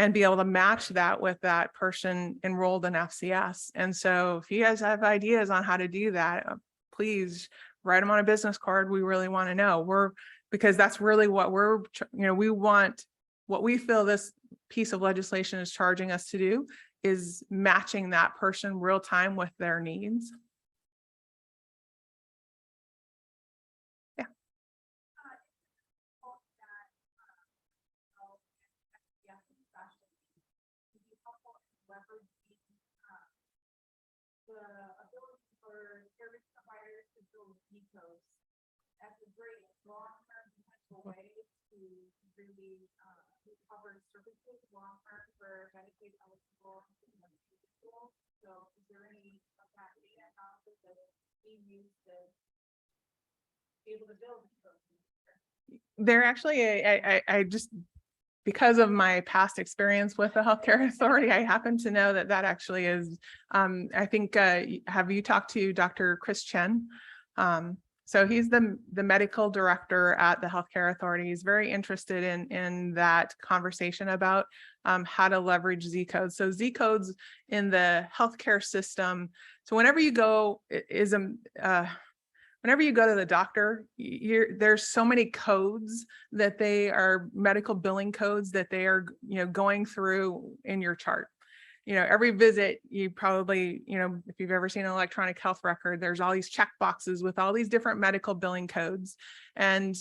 Speaker 1: and be able to match that with that person enrolled in FCS. And so if you guys have ideas on how to do that, please write them on a business card. We really want to know. Because that's really what we want, what we feel this piece of legislation is charging us to do is matching that person real time with their needs. Yeah.
Speaker 3: The ability for service providers to build depots as a great long-term potential way to really recover services long-term for Medicaid eligible individuals. So is there any of that data analysis that is being used to be able to build depots?
Speaker 1: They're actually, I just, because of my past experience with the healthcare authority, I happen to know that actually is, I think, have you talked to Dr. Chris Chen? So he's the medical director at the Healthcare Authority. He's very interested in that conversation about how to leverage Z codes. So Z codes in the healthcare system. So whenever you go whenever you go to the doctor, there's so many codes that they are medical billing codes that they are, going through in your chart. Every visit, you probably, if you've ever seen an electronic health record, there's all these check boxes with all these different medical billing codes and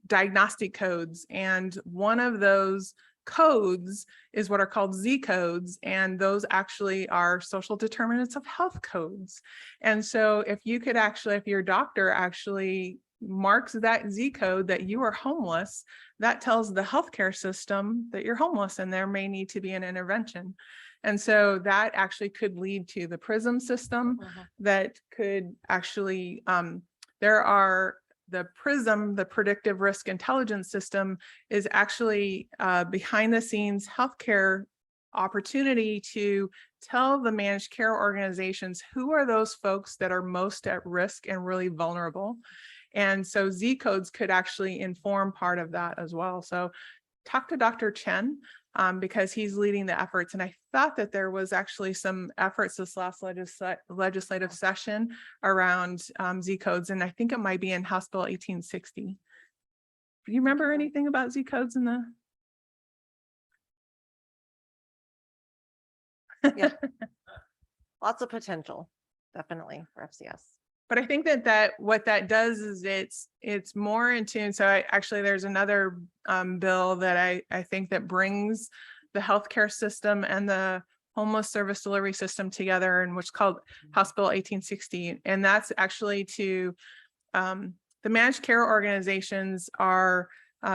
Speaker 1: diagnostic codes. And one of those codes is what are called Z codes. And those actually are social determinants of health codes. And so if your doctor actually marks that Z code that you are homeless, that tells the healthcare system that you're homeless and there may need to be an intervention. And so that actually could lead to the PRISM system that could actually, the PRISM, the predictive risk intelligence system, is actually behind the scenes healthcare opportunity to tell the managed care organizations who are those folks that are most at risk and really vulnerable. And so Z codes could actually inform part of that as well. So talk to Dr. Chen because he's leading the efforts. And I thought that there was actually some efforts this last legislative session around Z codes. And I think it might be in House Bill 1860. Do you remember anything about Z codes in the?
Speaker 2: Yeah. Lots of potential, definitely, for FCS.
Speaker 1: But I think that what that does is it's more in tune. So there's another bill that I think that brings the healthcare system and the homeless service delivery system together, and which is called House Bill 1860. And that's actually to the managed care organizations are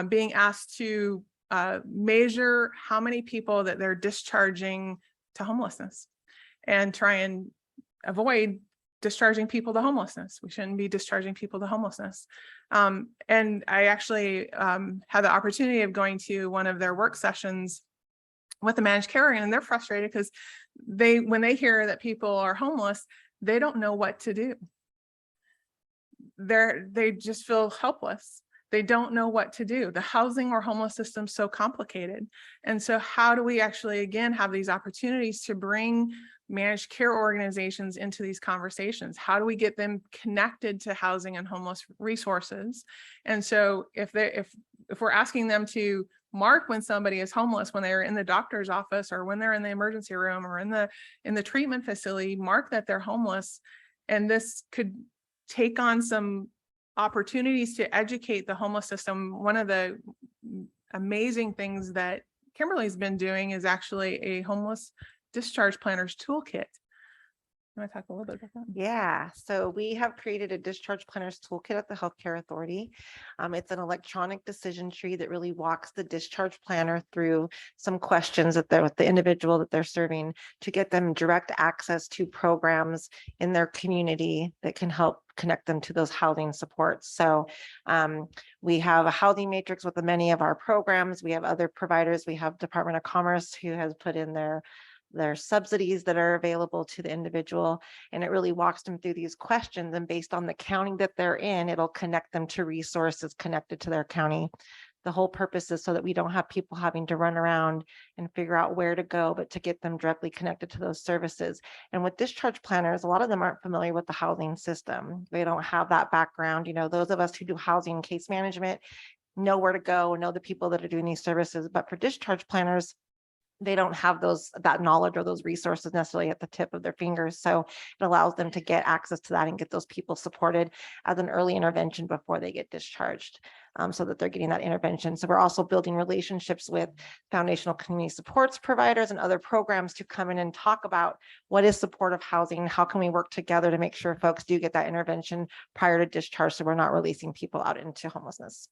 Speaker 1: being asked to measure how many people that they're discharging to homelessness and try and avoid discharging people to homelessness. We shouldn't be discharging people to homelessness. And I actually had the opportunity of going to one of their work sessions with the managed care, and they're frustrated because when they hear that people are homeless, they don't know what to do. They just feel helpless. They don't know what to do. The housing or homeless system is so complicated. And so how do we actually, again, have these opportunities to bring managed care organizations into these conversations? How do we get them connected to housing and homeless resources? And so if we're asking them to mark when somebody is homeless, when they're in the doctor's office or when they're in the emergency room or in the treatment facility, mark that they're homeless. And this could take on some opportunities to educate the homeless system. One of the amazing things that Kimberly's been doing is actually a homeless discharge planners toolkit. You want to talk a little bit about that?
Speaker 2: Yeah, so we have created a discharge planners toolkit at the Healthcare Authority. It's an electronic decision tree that really walks the discharge planner through some questions with the individual that they're serving to get them direct access to programs in their community that can help connect them to those housing supports. So we have a housing matrix with many of our programs. We have other providers. We have Department of Commerce who has put in their subsidies that are available to the individual, and it really walks them through these questions, and based on the county that they're in, it'll connect them to resources connected to their county. The whole purpose is so that we don't have people having to run around and figure out where to go, but to get them directly connected to those services. And with discharge planners, a lot of them aren't familiar with the housing system. They don't have that background. Those of us who do housing case management know where to go and know the people that are doing these services, but for discharge planners, they don't have that knowledge or those resources necessarily at the tip of their fingers. So it allows them to get access to that and get those people supported as an early intervention before they get discharged, so that they're getting that intervention. So we're also building relationships with foundational community supports providers and other programs to come in and talk about what is supportive housing, how can we work together to make sure folks do get that intervention prior to discharge, so we're not releasing people out into homelessness.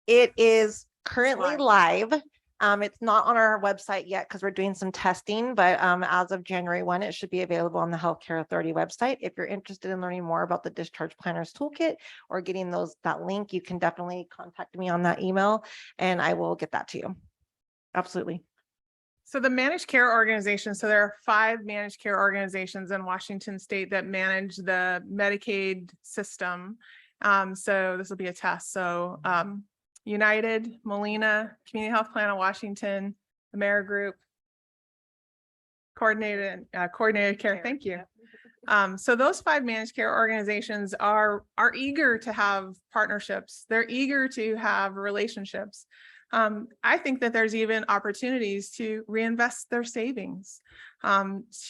Speaker 2: It is currently live. It's not on our website yet because we're doing some testing, but as of January 1, it should be available on the Healthcare Authority website. If you're interested in learning more about the Discharge Planners Toolkit or getting that link, you can definitely contact me on that email and I will get that to you. Absolutely.
Speaker 1: So the managed care organizations, so there are 5 managed care organizations in Washington state that manage the Medicaid system. So this will be a test. So United, Molina, Community Health Plan of Washington, AmeriGroup, Coordinated Care. Thank you. So those 5 managed care organizations are eager to have partnerships. They're eager to have relationships. I think that there's even opportunities to reinvest their savings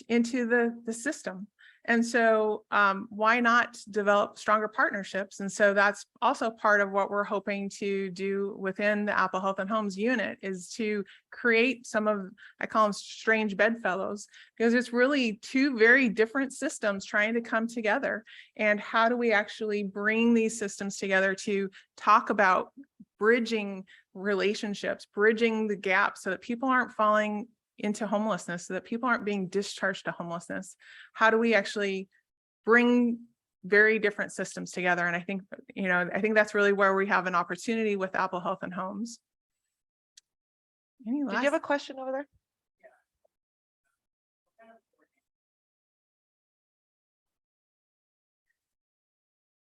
Speaker 1: into the system. And so why not develop stronger partnerships? And so that's also part of what we're hoping to do within the Apple Health and Homes unit, is to create some of, I call them strange bedfellows, because it's really 2 very different systems trying to come together. And how do we actually bring these systems together to talk about bridging relationships, bridging the gap so that people aren't falling into homelessness, so that people aren't being discharged to homelessness? How do we actually bring very different systems together? And I think, I think that's really where we have an opportunity with Apple Health and Homes.
Speaker 2: Did you have a question over there?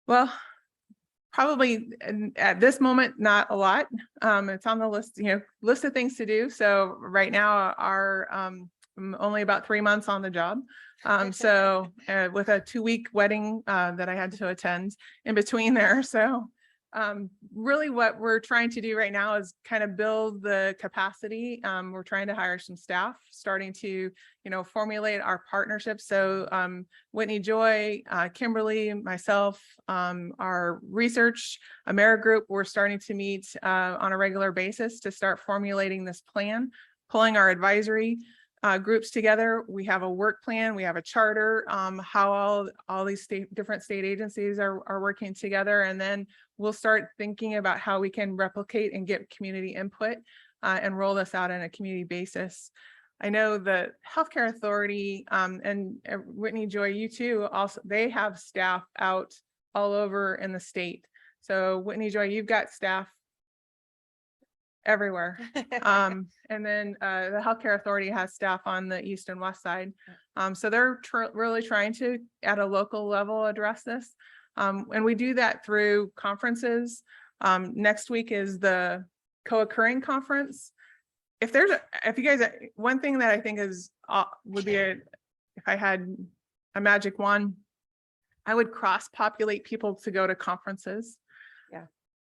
Speaker 1: Well, probably at this moment, not a lot. It's on the list, list of things to do. So right now I'm only about 3 months on the job. So with a 2-week wedding that I had to attend in between there. So really what we're trying to do right now is kind of build the capacity. We're trying to hire some staff, starting to, formulate our partnerships. So Whitney Joy, Kimberly, myself, our research, AmeriGroup, we're starting to meet on a regular basis to start formulating this plan, pulling our advisory groups together. We have a work plan, we have a charter, how all these different state agencies are working together. And then we'll start thinking about how we can replicate and get community input and roll this out on a community basis. I know the Healthcare Authority and Whitney Joy, you too, also, they have staff out all over in the state. So Whitney Joy, you've got staff everywhere. And then the Healthcare Authority has staff on the east and west side. So they're really trying to, at a local level, address this. And we do that through conferences. Next week is the co-occurring conference. If you guys, one thing that I think is, would be if I had a magic wand, I would cross-populate people to go to conferences.
Speaker 2: Yeah.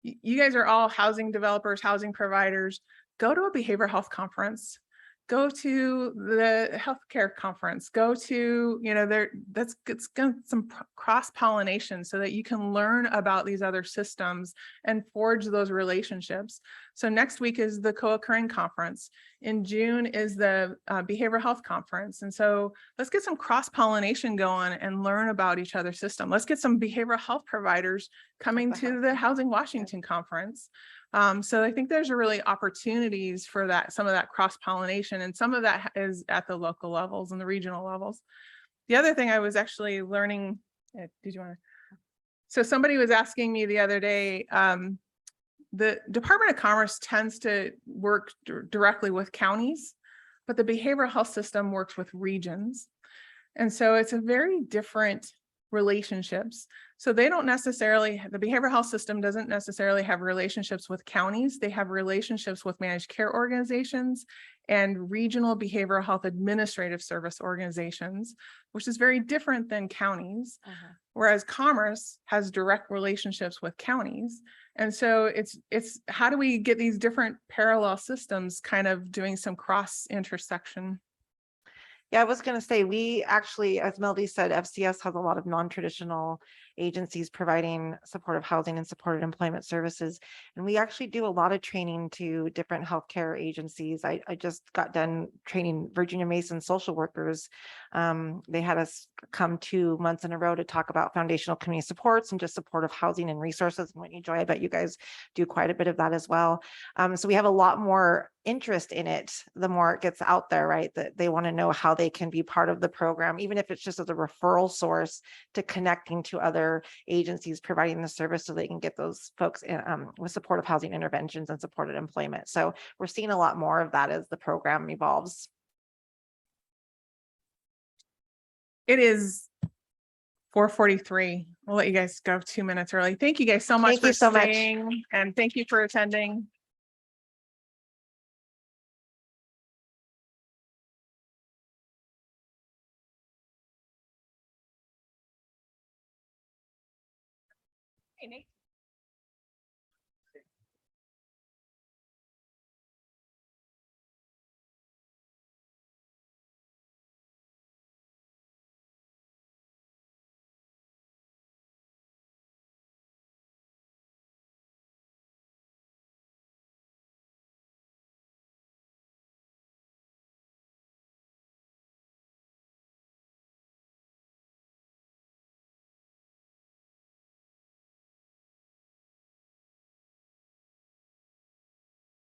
Speaker 1: You guys are all housing developers, housing providers. Go to a behavioral health conference. Go to the healthcare conference. Go to, it's some cross-pollination so that you can learn about these other systems and forge those relationships. So next week is the co-occurring conference. In June is the behavioral health conference. And so let's get some cross-pollination going and learn about each other's system. Let's get some behavioral health providers coming to the Housing Washington conference. So I think there's really opportunities for that, some of that cross-pollination, and some of that is at the local levels and the regional levels. The other thing I was actually learning, so somebody was asking me the other day, the Department of Commerce tends to work directly with counties, but the behavioral health system works with regions. And so it's a very different relationships. So they don't necessarily, the behavioral health system doesn't necessarily have relationships with counties. They have relationships with managed care organizations and regional behavioral health administrative service organizations, which is very different than counties. Whereas Commerce has direct relationships with counties. And so it's how do we get these different parallel systems kind of doing some cross intersection?
Speaker 2: Yeah, I was going to say, we actually, as Melodie said, FCS has a lot of non-traditional agencies providing supportive housing and supported employment services. And we actually do a lot of training to different healthcare agencies. I just got done training Virginia Mason social workers. They had us come 2 months in a row to talk about foundational community supports and just supportive housing and resources. And Whitney Joy, I bet you guys do quite a bit of that as well. So we have a lot more interest in it the more it gets out there, right? That they want to know how they can be part of the program, even if it's just as a referral source to connecting to other other agencies providing the service so they can get those folks with supportive housing interventions and supported employment. So we're seeing a lot more of that as the program evolves.
Speaker 1: It is 4:43. We'll let you guys go 2 minutes early. Thank you guys so much
Speaker 2: Thank you
Speaker 1: for
Speaker 2: so much.
Speaker 1: staying, and thank you for attending. Hey, Nate.